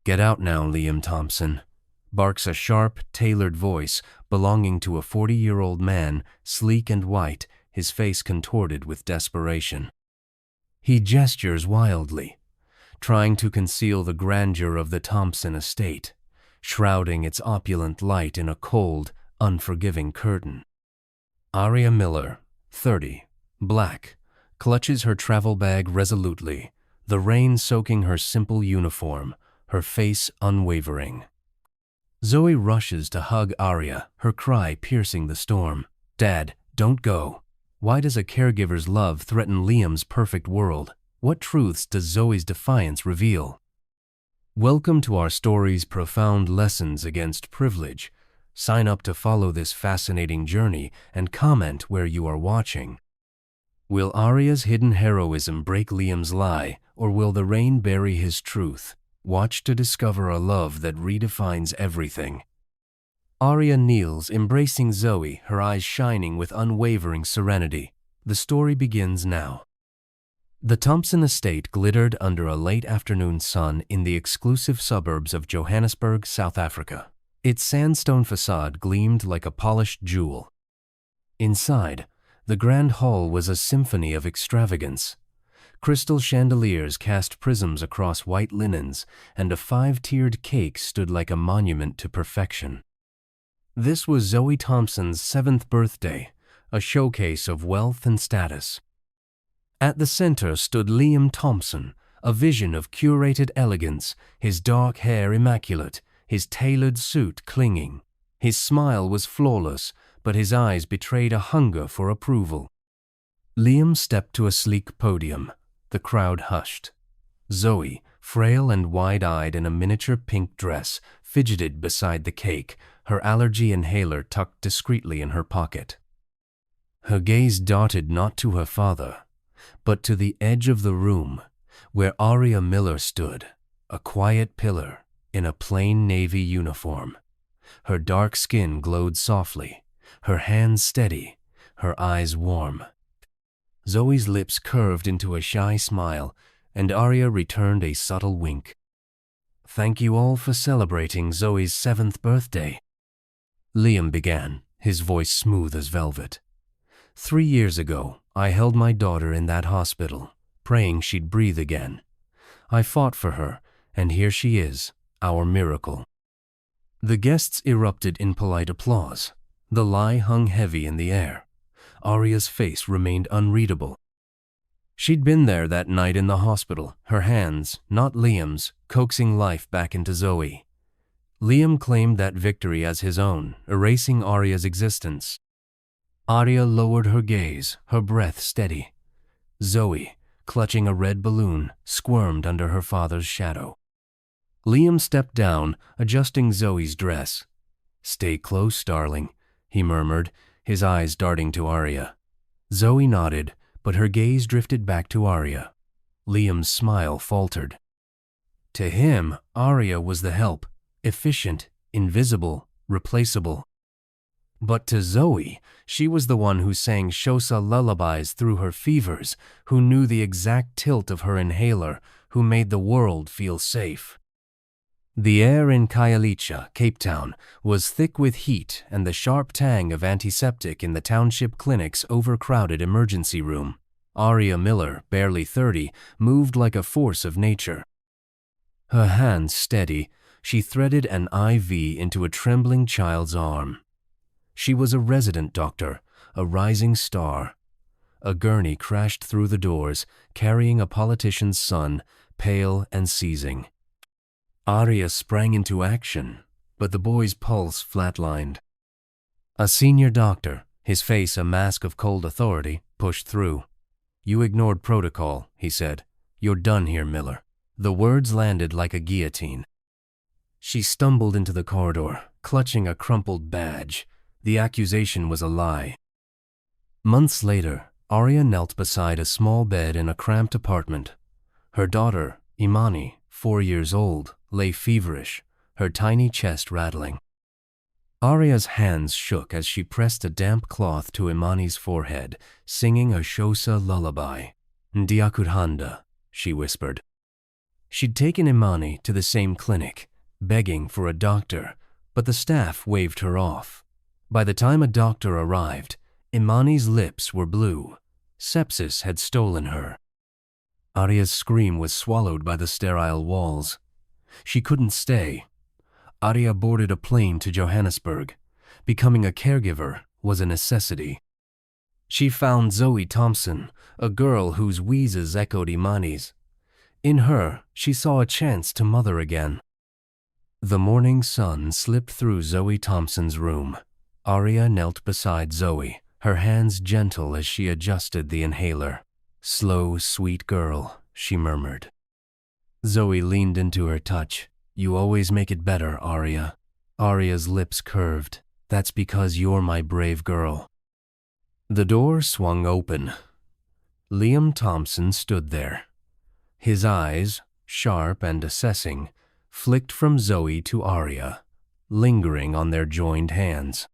"Get out now, Liam Thompson," barks a sharp, tailored voice belonging to a 40-year-old man, sleek and white, his face contorted with desperation. He gestures wildly, trying to conceal the grandeur of the Thompson estate, shrouding its opulent light in a cold, unforgiving curtain. Aria Miller, 30, black, clutches her travel bag resolutely, the rain soaking her simple uniform, her face unwavering. Zoe rushes to hug Arya, her cry piercing the storm. "Dad, don't go." Why does a caregiver's love threaten Liam's perfect world? What truths does Zoe's defiance reveal? Welcome to our story's profound lessons against privilege. Sign up to follow this fascinating journey and comment where you are watching. Will Arya's hidden heroism break Liam's lie, or will the rain bury his truth? Watch to discover a love that redefines everything. Arya kneels, embracing Zoe, her eyes shining with unwavering serenity. The story begins now. The Thompson estate glittered under a late afternoon sun in the exclusive suburbs of Johannesburg, South Africa. Its sandstone facade gleamed like a polished jewel. Inside, the grand hall was a symphony of extravagance. Crystal chandeliers cast prisms across white linens, and a 5-tiered cake stood like a monument to perfection. This was Zoe Thompson's 7th birthday, a showcase of wealth and status. At the center stood Liam Thompson, a vision of curated elegance, his dark hair immaculate, his tailored suit clinging. His smile was flawless, but his eyes betrayed a hunger for approval. Liam stepped to a sleek podium. The crowd hushed. Zoe, frail and wide-eyed in a miniature pink dress, fidgeted beside the cake, her allergy inhaler tucked discreetly in her pocket. Her gaze darted not to her father, but to the edge of the room, where Aria Miller stood, a quiet pillar in a plain navy uniform. Her dark skin glowed softly, her hands steady, her eyes warm. Zoe's lips curved into a shy smile, and Arya returned a subtle wink. "Thank you all for celebrating Zoe's 7th birthday," Liam began, his voice smooth as velvet. 3 years ago, I held my daughter in that hospital, praying she'd breathe again. I fought for her, and here she is, our miracle. The guests erupted in polite applause. The lie hung heavy in the air. Arya's face remained unreadable. She'd been there that night in the hospital, her hands, not Liam's, coaxing life back into Zoe. Liam claimed that victory as his own, erasing Arya's existence. Arya lowered her gaze, her breath steady. Zoe, clutching a red balloon, squirmed under her father's shadow. Liam stepped down, adjusting Zoe's dress. "Stay close, darling," he murmured, his eyes darting to Arya. Zoe nodded, but her gaze drifted back to Arya. Liam's smile faltered. To him, Arya was the help, efficient, invisible, replaceable. But to Zoe, she was the one who sang Xhosa lullabies through her fevers, who knew the exact tilt of her inhaler, who made the world feel safe. The air in Khayelitsha, Cape Town, was thick with heat and the sharp tang of antiseptic in the township clinic's overcrowded emergency room. Aria Miller, barely 30, moved like a force of nature. Her hands steady, she threaded an IV into a trembling child's arm. She was a resident doctor, a rising star. A gurney crashed through the doors, carrying a politician's son, pale and seizing. Arya sprang into action, but the boy's pulse flatlined. A senior doctor, his face a mask of cold authority, pushed through. "You ignored protocol," he said. "You're done here, Miller." The words landed like a guillotine. She stumbled into the corridor, clutching a crumpled badge. The accusation was a lie. Months later, Arya knelt beside a small bed in a cramped apartment. Her daughter, Imani, 4 years old, lay feverish, her tiny chest rattling. Arya's hands shook as she pressed a damp cloth to Imani's forehead, singing a Xhosa lullaby. "Ndiakuthanda," she whispered. She'd taken Imani to the same clinic, begging for a doctor, but the staff waved her off. By the time a doctor arrived, Imani's lips were blue. Sepsis had stolen her. Arya's scream was swallowed by the sterile walls. She couldn't stay. Arya boarded a plane to Johannesburg. Becoming a caregiver was a necessity. She found Zoe Thompson, a girl whose wheezes echoed Imani's. In her, she saw a chance to mother again. The morning sun slipped through Zoe Thompson's room. Arya knelt beside Zoe, her hands gentle as she adjusted the inhaler. "Slow, sweet girl," she murmured. Zoe leaned into her touch. "You always make it better, Arya." Arya's lips curved. "That's because you're my brave girl." The door swung open. Liam Thompson stood there. His eyes, sharp and assessing, flicked from Zoe to Arya, lingering on their joined hands.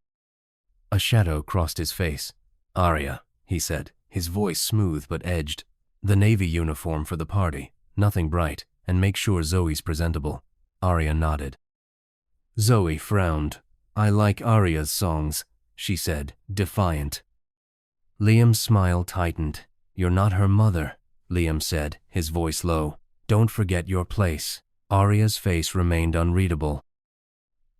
A shadow crossed his face. "Arya," he said, his voice smooth but edged. "The Navy uniform for the party, nothing bright, and make sure Zoe's presentable." Arya nodded. Zoe frowned. "I like Arya's songs," she said, defiant. Liam's smile tightened. "You're not her mother," Liam said, his voice low. "Don't forget your place." Arya's face remained unreadable.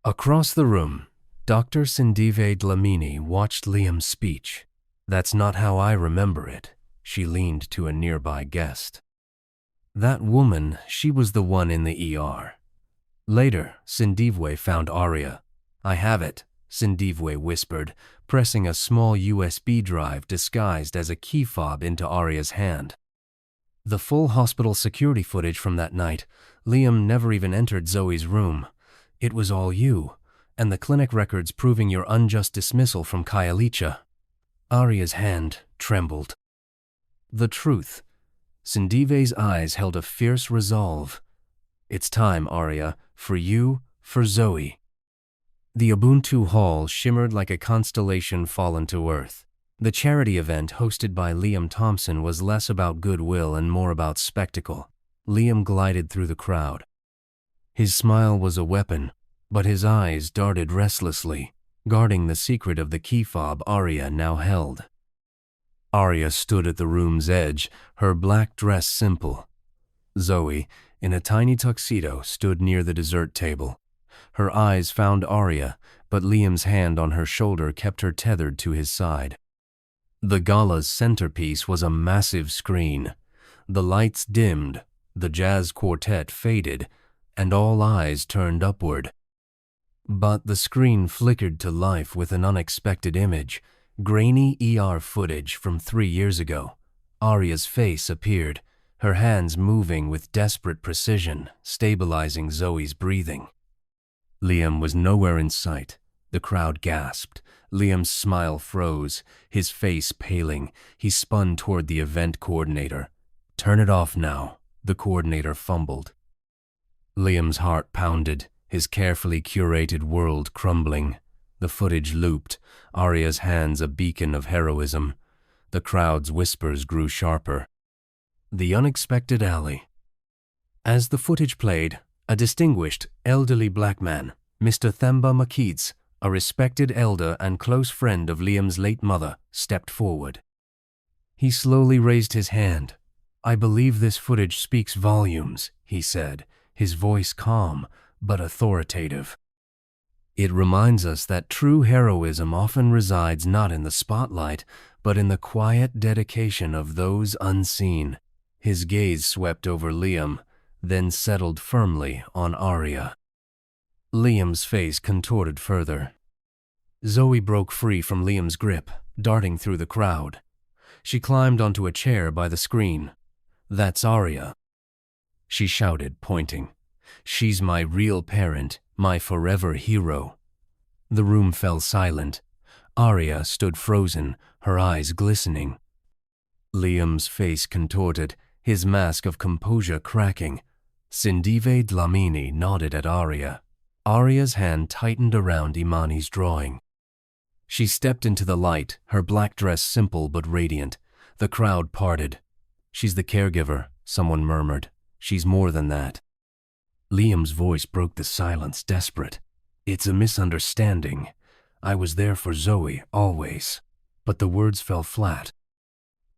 Across the room, Dr. Sindive Dlamini watched Liam's speech. "That's not how I remember it." She leaned to a nearby guest. "That woman, she was the one in the ER." Later, Sindivwe found Arya. "I have it," Sindivwe whispered, pressing a small USB drive disguised as a key fob into Arya's hand. The full hospital security footage from that night. Liam never even entered Zoe's room. It was all you, and the clinic records proving your unjust dismissal from Khayelitsha. Arya's hand trembled. "The truth." Sindive's eyes held a fierce resolve. "It's time, Arya, for you, for Zoe." The Ubuntu Hall shimmered like a constellation fallen to earth. The charity event hosted by Liam Thompson was less about goodwill and more about spectacle. Liam glided through the crowd. His smile was a weapon, but his eyes darted restlessly, guarding the secret of the key fob Arya now held. Arya stood at the room's edge, her black dress simple. Zoe, in a tiny tuxedo, stood near the dessert table. Her eyes found Arya, but Liam's hand on her shoulder kept her tethered to his side. The gala's centerpiece was a massive screen. The lights dimmed, the jazz quartet faded, and all eyes turned upward. But the screen flickered to life with an unexpected image, grainy ER footage from 3 years ago. Arya's face appeared, her hands moving with desperate precision, stabilizing Zoe's breathing. Liam was nowhere in sight. The crowd gasped. Liam's smile froze, his face paling. He spun toward the event coordinator. "Turn it off now," the coordinator fumbled. Liam's heart pounded, his carefully curated world crumbling. The footage looped, Arya's hands a beacon of heroism. The crowd's whispers grew sharper. The unexpected alley. As the footage played, a distinguished, elderly black man, Mr. Themba Makidze, a respected elder and close friend of Liam's late mother, stepped forward. He slowly raised his hand. "I believe this footage speaks volumes," he said, his voice calm but authoritative. "It reminds us that true heroism often resides not in the spotlight, but in the quiet dedication of those unseen." His gaze swept over Liam, then settled firmly on Arya. Liam's face contorted further. Zoe broke free from Liam's grip, darting through the crowd. She climbed onto a chair by the screen. "That's Arya," she shouted, pointing. "She's my real parent, my forever hero." The room fell silent. Arya stood frozen, her eyes glistening. Liam's face contorted, his mask of composure cracking. Sindive Dlamini nodded at Arya. Arya's hand tightened around Imani's drawing. She stepped into the light, her black dress simple but radiant. The crowd parted. "She's the caregiver," someone murmured. She's more than that. Liam's voice broke the silence, desperate. It's a misunderstanding. I was there for Zoe, always. But the words fell flat.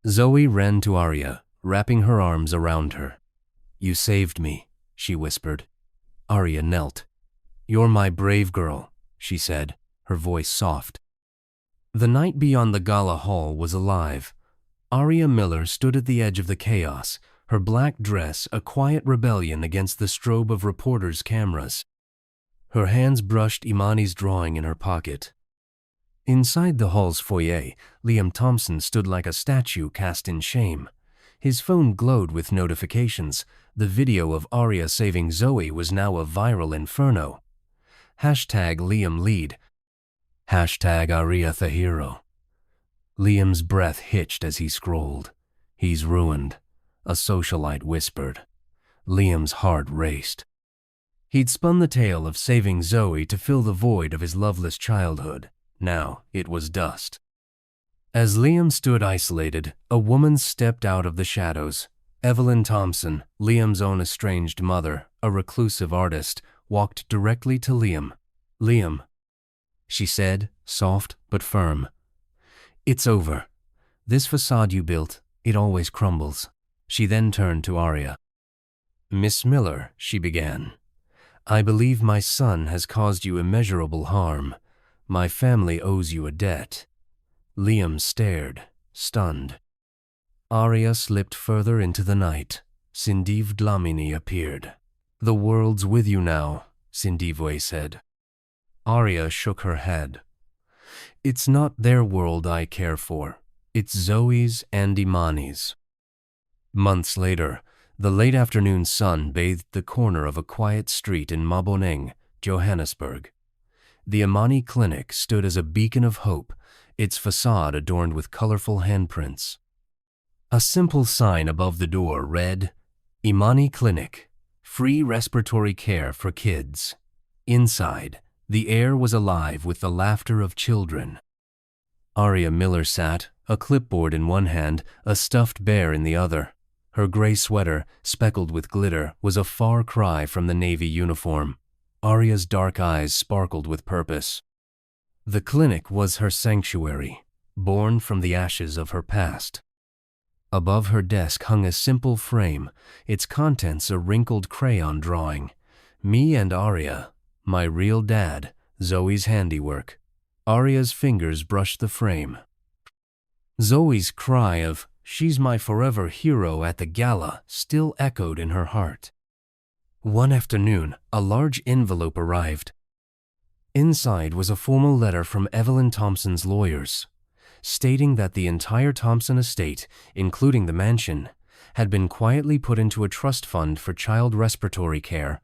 Zoe ran to Arya, wrapping her arms around her. You saved me, she whispered. Arya knelt. You're my brave girl, she said, her voice soft. The night beyond the gala hall was alive. Arya Miller stood at the edge of the chaos, her black dress a quiet rebellion against the strobe of reporters' cameras. Her hands brushed Imani's drawing in her pocket. Inside the hall's foyer, Liam Thompson stood like a statue cast in shame. His phone glowed with notifications. The video of Arya saving Zoe was now a viral inferno. Hashtag Liam lead. Hashtag Arya the hero. Liam's breath hitched as he scrolled. He's ruined, a socialite whispered. Liam's heart raced. He'd spun the tale of saving Zoe to fill the void of his loveless childhood. Now it was dust. As Liam stood isolated, a woman stepped out of the shadows. Evelyn Thompson, Liam's own estranged mother, a reclusive artist, walked directly to Liam. Liam, she said, soft but firm. It's over. This facade you built, it always crumbles. She then turned to Arya. Miss Miller, she began. I believe my son has caused you immeasurable harm. My family owes you a debt. Liam stared, stunned. Arya slipped further into the night. Sindiv Dlamini appeared. The world's with you now, Sindivwe said. Arya shook her head. It's not their world I care for. It's Zoe's and Imani's. Months later, the late afternoon sun bathed the corner of a quiet street in Maboneng, Johannesburg. The Imani Clinic stood as a beacon of hope, its facade adorned with colorful handprints. A simple sign above the door read, Imani Clinic, free respiratory care for kids. Inside, the air was alive with the laughter of children. Arya Miller sat, a clipboard in one hand, a stuffed bear in the other. Her gray sweater, speckled with glitter, was a far cry from the Navy uniform. Arya's dark eyes sparkled with purpose. The clinic was her sanctuary, born from the ashes of her past. Above her desk hung a simple frame, its contents a wrinkled crayon drawing. Me and Arya, my real dad, Zoe's handiwork. Arya's fingers brushed the frame. Zoe's cry of, she's my forever hero at the gala, still echoed in her heart. One afternoon, a large envelope arrived. Inside was a formal letter from Evelyn Thompson's lawyers, stating that the entire Thompson estate, including the mansion, had been quietly put into a trust fund for child respiratory care,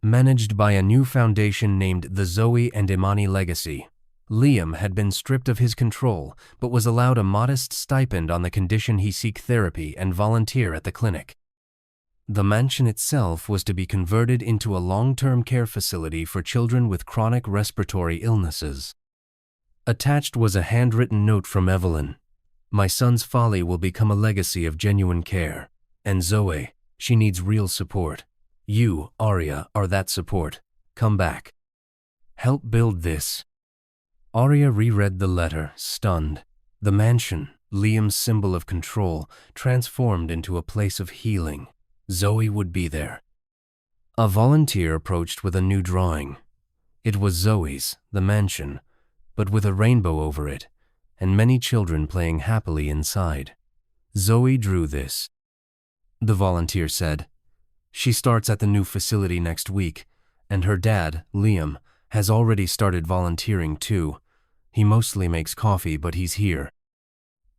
managed by a new foundation named the Zoe and Imani Legacy. Liam had been stripped of his control, but was allowed a modest stipend on the condition he seek therapy and volunteer at the clinic. The mansion itself was to be converted into a long-term care facility for children with chronic respiratory illnesses. Attached was a handwritten note from Evelyn. My son's folly will become a legacy of genuine care. And Zoe, she needs real support. You, Arya, are that support. Come back. Help build this. Arya reread the letter, stunned. The mansion, Liam's symbol of control, transformed into a place of healing. Zoe would be there. A volunteer approached with a new drawing. It was Zoe's, the mansion, but with a rainbow over it, and many children playing happily inside. Zoe drew this. The volunteer said, she starts at the new facility next week, and her dad, Liam, has already started volunteering too. He mostly makes coffee, but he's here.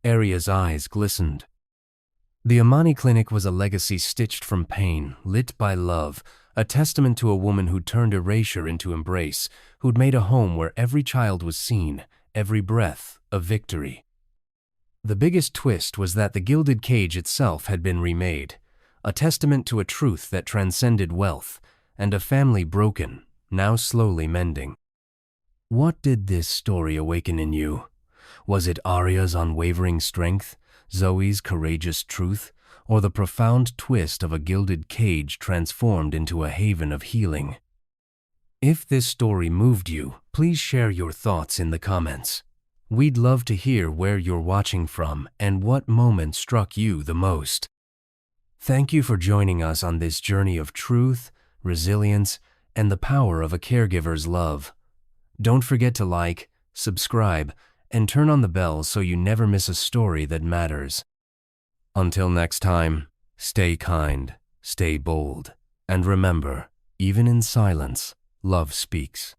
Aria's eyes glistened. The Imani Clinic was a legacy stitched from pain, lit by love, a testament to a woman who'd turned erasure into embrace, who'd made a home where every child was seen, every breath a victory. The biggest twist was that the gilded cage itself had been remade, a testament to a truth that transcended wealth, and a family broken, now slowly mending. What did this story awaken in you? Was it Arya's unwavering strength, Zoe's courageous truth, or the profound twist of a gilded cage transformed into a haven of healing. If this story moved you, please share your thoughts in the comments. We'd love to hear where you're watching from and what moment struck you the most. Thank you for joining us on this journey of truth, resilience, and the power of a caregiver's love. Don't forget to like, subscribe, and turn on the bell so you never miss a story that matters. Until next time, stay kind, stay bold, and remember, even in silence, love speaks.